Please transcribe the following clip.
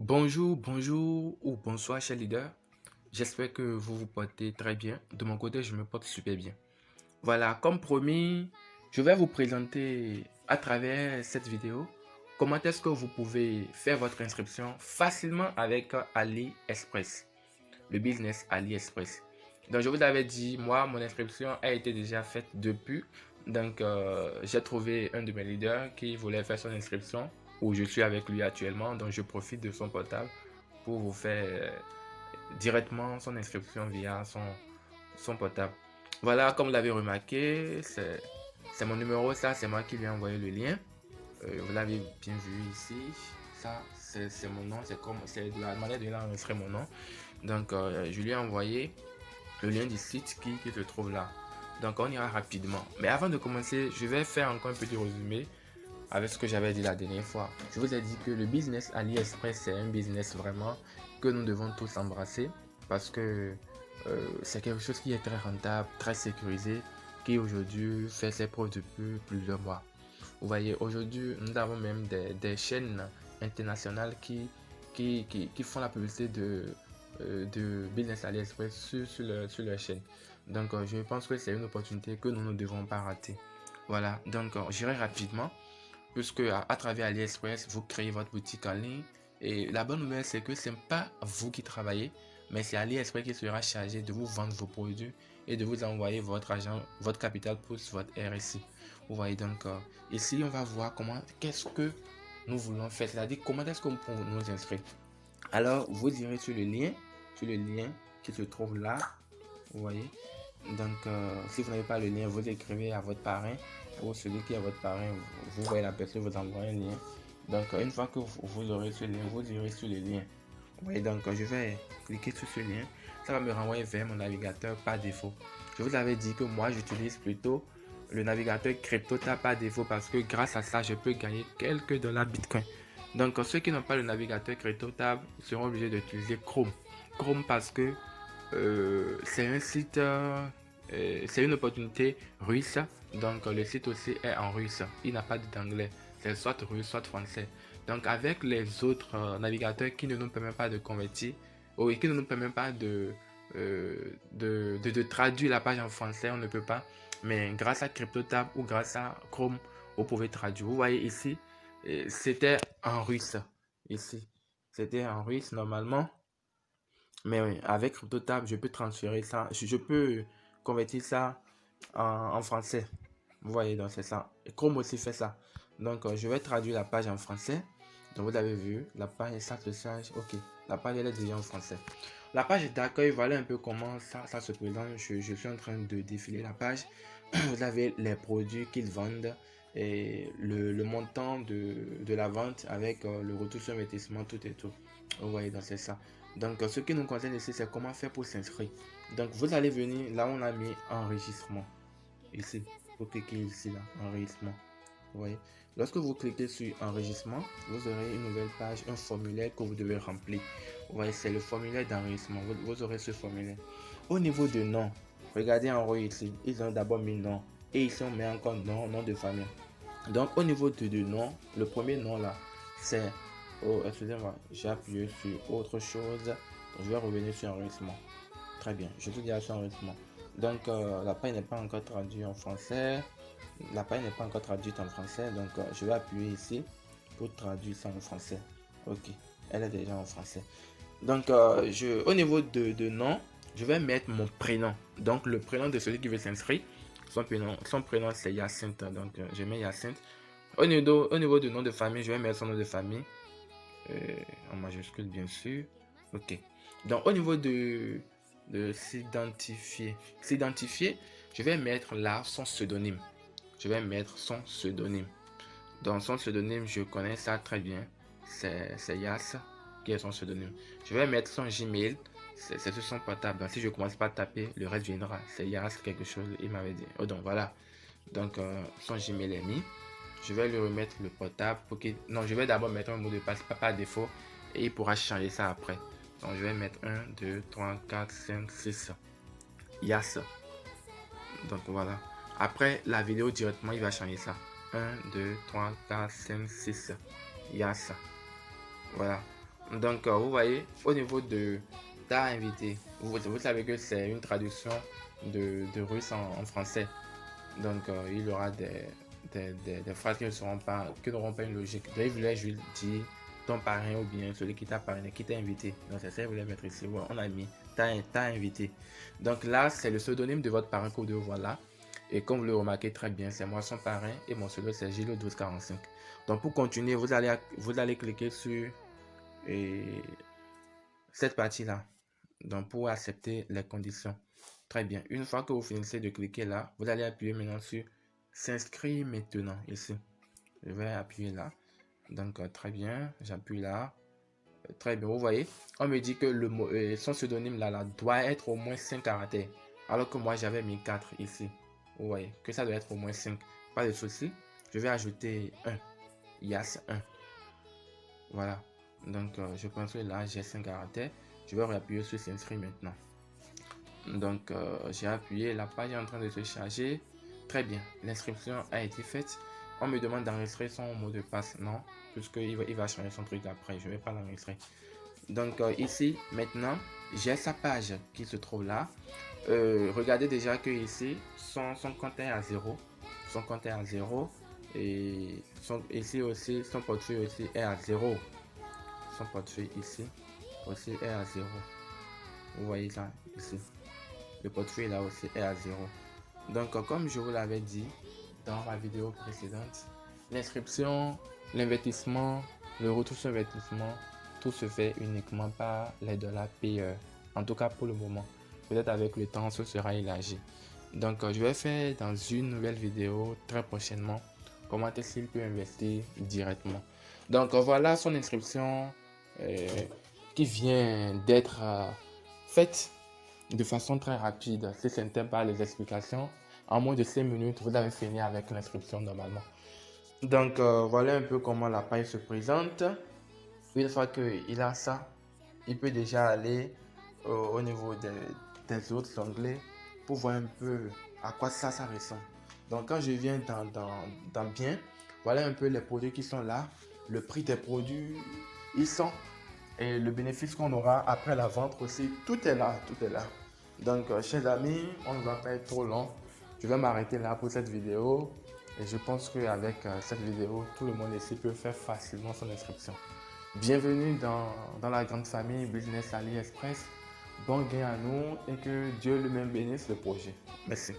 Bonjour, bonjour ou bonsoir, chers leaders. J'espère que vous vous portez très bien. De mon côté, je me porte super bien. Voilà, comme promis, je vais vous présenter à travers cette vidéo comment est-ce que vous pouvez faire votre inscription facilement avec AliExpress, le business AliExpress. Donc, je vous avais dit, moi, mon inscription a été déjà faite depuis. Donc, j'ai trouvé un de mes leaders qui voulait faire son inscription, où je suis avec lui actuellement. Donc, je profite de son portable pour vous faire directement son inscription via son portable. Voilà, comme vous l'avez remarqué, c'est mon numéro, ça, c'est moi qui lui ai envoyé le lien. Vous l'avez bien vu ici. Ça, c'est mon nom, c'est la manière de l'enregistrer mon nom. Donc, je lui ai envoyé le lien du site qui se trouve là. Donc, on ira rapidement. Mais avant de commencer, je vais faire encore un petit résumé avec ce que j'avais dit la dernière fois. Je vous ai dit que le business AliExpress, c'est un business vraiment que nous devons tous embrasser parce que c'est quelque chose qui est très rentable, très sécurisé, qui aujourd'hui fait ses preuves depuis plusieurs mois. Vous voyez, aujourd'hui, nous avons même des chaînes internationales qui font la publicité de Business AliExpress sur leur chaîne. Donc, je pense que c'est une opportunité que nous ne devons pas rater. Voilà, donc j'irai rapidement puisque à travers AliExpress, vous créez votre boutique en ligne. Et la bonne nouvelle, c'est que ce n'est pas vous qui travaillez, mais c'est AliExpress qui sera chargé de vous vendre vos produits et de vous envoyer votre argent, votre capital plus votre RSI. Vous voyez donc, ici, on va voir qu'est-ce que nous voulons faire, c'est-à-dire comment est-ce que nous pouvons nous inscrire. Alors, vous irez sur le lien qui se trouve là, vous voyez. Donc, si vous n'avez pas le lien, vous écrivez à votre parrain ou celui qui est votre parrain, vous voyez la personne, vous envoyez un lien. Donc, une fois que vous aurez ce lien, vous irez sur le lien. Vous voyez, donc, je vais cliquer sur ce lien. Ça va me renvoyer vers mon navigateur par défaut. Je vous avais dit que moi, j'utilise plutôt le navigateur CryptoTab par défaut parce que grâce à ça, je peux gagner quelques dollars Bitcoin. Donc, ceux qui n'ont pas le navigateur CryptoTab seront obligés d'utiliser Chrome. Chrome parce que c'est un site, c'est une opportunité russe. Donc le site aussi est en russe. Il n'a pas d'anglais. C'est soit russe, soit français. Donc avec les autres navigateurs qui ne nous permettent pas de convertir, ou qui ne nous permettent pas de traduire la page en français, on ne peut pas. Mais grâce à CryptoTab ou grâce à Chrome, vous pouvez traduire. Vous voyez ici, c'était en russe. Ici, c'était en russe normalement. Mais oui, avec CryptoTab, je peux transférer ça, je peux convertir ça en français. Vous voyez, donc c'est ça. Et Chrome aussi fait ça. Donc, je vais traduire la page en français. Donc, vous avez vu, la page, ça se charge. Ok, la page, elle est déjà en français. La page d'accueil, voilà un peu comment ça se présente. Je suis en train de défiler la page. Vous avez les produits qu'ils vendent et le montant de la vente avec le retour sur investissement, tout et tout. Vous voyez, donc c'est ça. Donc, ce qui nous concerne ici, c'est comment faire pour s'inscrire. Donc, vous allez venir, là, on a mis enregistrement. Ici, vous cliquez ici, là, enregistrement. Vous voyez, lorsque vous cliquez sur enregistrement, vous aurez une nouvelle page, un formulaire que vous devez remplir. Vous voyez, c'est le formulaire d'enregistrement. Vous aurez ce formulaire. Au niveau de nom, regardez en haut ici, ils ont d'abord mis nom. Et ici, on met encore nom de famille. Donc, au niveau de nom, le premier nom là, c'est... Oh, excusez-moi, j'ai appuyé sur autre chose. Je vais revenir sur enregistrement. Très bien, je suis déjà sur enregistrement. Donc, la page n'est pas encore traduite en français. La page n'est pas encore traduite en français. Donc, je vais appuyer ici pour traduire ça en français. Ok, elle est déjà en français. Donc, au niveau de nom, je vais mettre mon prénom. Donc, le prénom de celui qui veut s'inscrire. Son prénom c'est Hyacinthe. Donc, je mets Hyacinthe. Au niveau du nom de famille, je vais mettre son nom de famille. En majuscule, bien sûr. Ok. Donc, au niveau de s'identifier, je vais mettre là son pseudonyme. Je vais mettre son pseudonyme. Dans son pseudonyme, je connais ça très bien. C'est Yas qui est son pseudonyme. Je vais mettre son Gmail. C'est sur son portable. Donc, si je commence par taper, le reste viendra. C'est Yas quelque chose, il m'avait dit. Oh, donc voilà. Donc, son Gmail est mis. Je vais lui remettre le portable pour qu'il... Non, je vais d'abord mettre un mot de passe pas par défaut et il pourra changer ça après. Donc, je vais mettre 1, 2, 3, 4, 5, 6. Yas. Donc, voilà. Après la vidéo directement, il va changer ça. 1, 2, 3, 4, 5, 6. Yas. Voilà. Donc, vous voyez, au niveau de ta invité, vous savez que c'est une traduction de russe en français. Donc, il y aura des phrases qui n'auront pas une logique. Donc, il voulait juste dire ton parrain ou bien celui qui t'a parrainé, qui t'a invité. Donc, c'est ça, il voulait mettre ici. Voilà, on a mis t'as invité. Donc, là, c'est le pseudonyme de votre parrain que vous devez voir là. Et comme vous le remarquez très bien, c'est moi son parrain et mon pseudo, c'est Gilles 1245. Donc, pour continuer, vous allez cliquer sur cette partie-là. Donc, pour accepter les conditions. Très bien. Une fois que vous finissez de cliquer là, vous allez appuyer maintenant sur s'inscrire maintenant ici. Je vais appuyer là. Donc, très bien. J'appuie là. Très bien. Vous voyez, on me dit que son pseudonyme là doit être au moins 5 caractères. Alors que moi, j'avais mis 4 ici. Vous voyez que ça doit être au moins 5. Pas de souci. Je vais ajouter 1. Yas 1. Voilà. Donc, je pense que là, j'ai 5 caractères. Je vais réappuyer sur s'inscrire maintenant. Donc, j'ai appuyé, la page est en train de se charger. Très bien, l'inscription a été faite. On me demande d'enregistrer son mot de passe. Non, puisqu'il il va changer son truc après. Je ne vais pas l'enregistrer. Donc, ici, maintenant, j'ai sa page qui se trouve là. Regardez déjà que ici, son compte est à 0. Son compte est à 0. Et ici aussi, son portefeuille aussi est à 0. Son portefeuille ici aussi est à 0. Vous voyez ça ici. Le portefeuille là aussi est à 0. Donc, comme je vous l'avais dit dans ma vidéo précédente, l'inscription, l'investissement, le retour sur investissement, tout se fait uniquement par les dollars payeurs. En tout cas pour le moment. Peut-être avec le temps, ce sera élargi. Donc, je vais faire dans une nouvelle vidéo très prochainement comment est-ce qu'il peut investir directement. Donc, voilà son inscription qui vient d'être faite de façon très rapide. Si ce n'était pas les explications, en moins de 5 minutes, vous avez fini avec l'inscription normalement. Donc, voilà un peu comment la page se présente. Une fois qu'il a ça, il peut déjà aller au niveau des autres onglets pour voir un peu à quoi ça ressemble. Donc, quand je viens dans bien, voilà un peu les produits qui sont là, le prix des produits, ils sont, et le bénéfice qu'on aura après la vente aussi, tout est là, tout est là. Donc, chers amis, on ne va pas être trop long. Je vais m'arrêter là pour cette vidéo. Et je pense qu'avec cette vidéo, tout le monde ici peut faire facilement son inscription. Bienvenue dans la grande famille Business AliExpress. Bon gain à nous et que Dieu lui-même bénisse le projet. Merci.